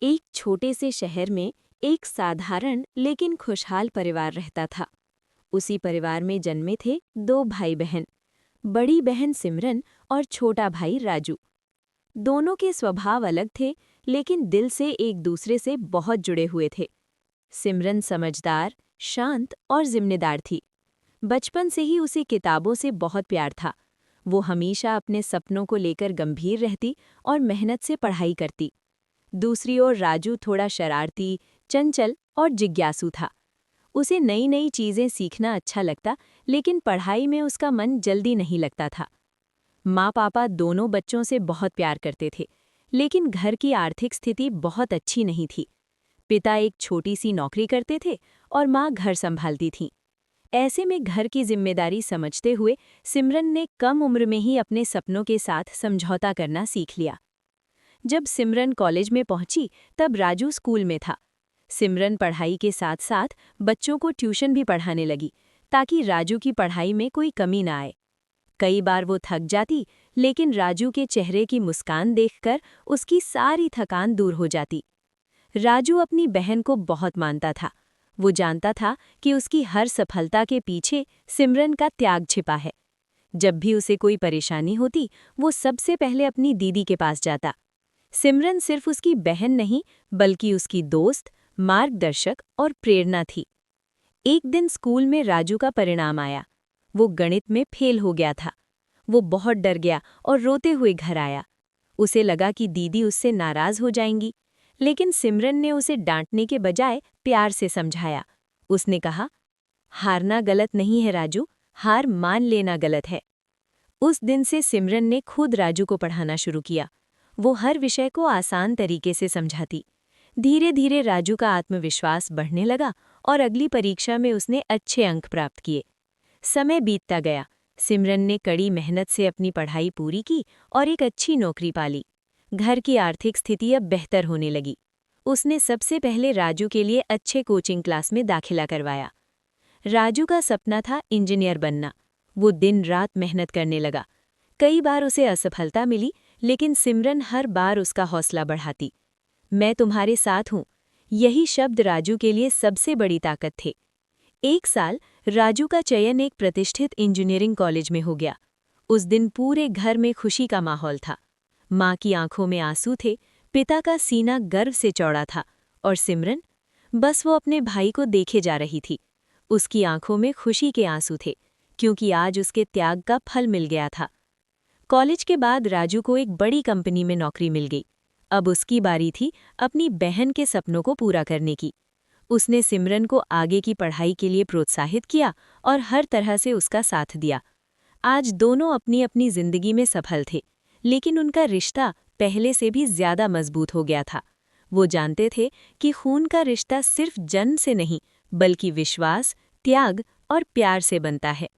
एक छोटे से शहर में एक साधारण लेकिन खुशहाल परिवार रहता था। उसी परिवार में जन्मे थे दो भाई बहन, बड़ी बहन सिमरन और छोटा भाई राजू। दोनों के स्वभाव अलग थे, लेकिन दिल से एक दूसरे से बहुत जुड़े हुए थे। सिमरन समझदार, शांत और जिम्मेदार थी। बचपन से ही उसे किताबों से बहुत प्यार था। वो हमेशा अपने सपनों को लेकर गंभीर रहती और मेहनत से पढ़ाई करती। दूसरी ओर राजू थोड़ा शरारती, चंचल और जिज्ञासु था। उसे नई नई चीजें सीखना अच्छा लगता, लेकिन पढ़ाई में उसका मन जल्दी नहीं लगता था। माँ पापा दोनों बच्चों से बहुत प्यार करते थे, लेकिन घर की आर्थिक स्थिति बहुत अच्छी नहीं थी। पिता एक छोटी सी नौकरी करते थे और माँ घर संभालती थीं। ऐसे में घर की जिम्मेदारी समझते हुए सिमरन ने कम उम्र में ही अपने सपनों के साथ समझौता करना सीख लिया। जब सिमरन कॉलेज में पहुंची, तब राजू स्कूल में था। सिमरन पढ़ाई के साथ साथ बच्चों को ट्यूशन भी पढ़ाने लगी, ताकि राजू की पढ़ाई में कोई कमी ना आए। कई बार वो थक जाती, लेकिन राजू के चेहरे की मुस्कान देखकर उसकी सारी थकान दूर हो जाती। राजू अपनी बहन को बहुत मानता था। वो जानता था कि उसकी हर सफलता के पीछे सिमरन का त्याग छिपा है। जब भी उसे कोई परेशानी होती, वो सबसे पहले अपनी दीदी के पास जाता। सिमरन सिर्फ उसकी बहन नहीं, बल्कि उसकी दोस्त, मार्गदर्शक और प्रेरणा थी। एक दिन स्कूल में राजू का परिणाम आया। वो गणित में फेल हो गया था। वो बहुत डर गया और रोते हुए घर आया। उसे लगा कि दीदी उससे नाराज हो जाएंगी, लेकिन सिमरन ने उसे डांटने के बजाय प्यार से समझाया। उसने कहा, हारना गलत नहीं है राजू, हार मान लेना गलत है। उस दिन से सिमरन ने खुद राजू को पढ़ाना शुरू किया। वो हर विषय को आसान तरीके से समझाती। धीरे धीरे राजू का आत्मविश्वास बढ़ने लगा और अगली परीक्षा में उसने अच्छे अंक प्राप्त किए। समय बीतता गया। सिमरन ने कड़ी मेहनत से अपनी पढ़ाई पूरी की और एक अच्छी नौकरी पाली। घर की आर्थिक स्थिति अब बेहतर होने लगी। उसने सबसे पहले राजू के लिए अच्छे कोचिंग क्लास में दाखिला करवाया। राजू का सपना था इंजीनियर बनना। वो दिन रात मेहनत करने लगा। कई बार उसे असफलता मिली, लेकिन सिमरन हर बार उसका हौसला बढ़ाती। मैं तुम्हारे साथ हूँ, यही शब्द राजू के लिए सबसे बड़ी ताकत थे। एक साल राजू का चयन एक प्रतिष्ठित इंजीनियरिंग कॉलेज में हो गया। उस दिन पूरे घर में खुशी का माहौल था। माँ की आंखों में आंसू थे, पिता का सीना गर्व से चौड़ा था, और सिमरन, बस वो अपने भाई को देखे जा रही थी। उसकी आंखों में खुशी के आंसू थे, क्योंकि आज उसके त्याग का फल मिल गया था। कॉलेज के बाद राजू को एक बड़ी कंपनी में नौकरी मिल गई। अब उसकी बारी थी अपनी बहन के सपनों को पूरा करने की। उसने सिमरन को आगे की पढ़ाई के लिए प्रोत्साहित किया और हर तरह से उसका साथ दिया। आज दोनों अपनी अपनी जिंदगी में सफल थे, लेकिन उनका रिश्ता पहले से भी ज्यादा मजबूत हो गया था। वो जानते थे कि खून का रिश्ता सिर्फ जन्म से नहीं, बल्कि विश्वास, त्याग और प्यार से बनता है।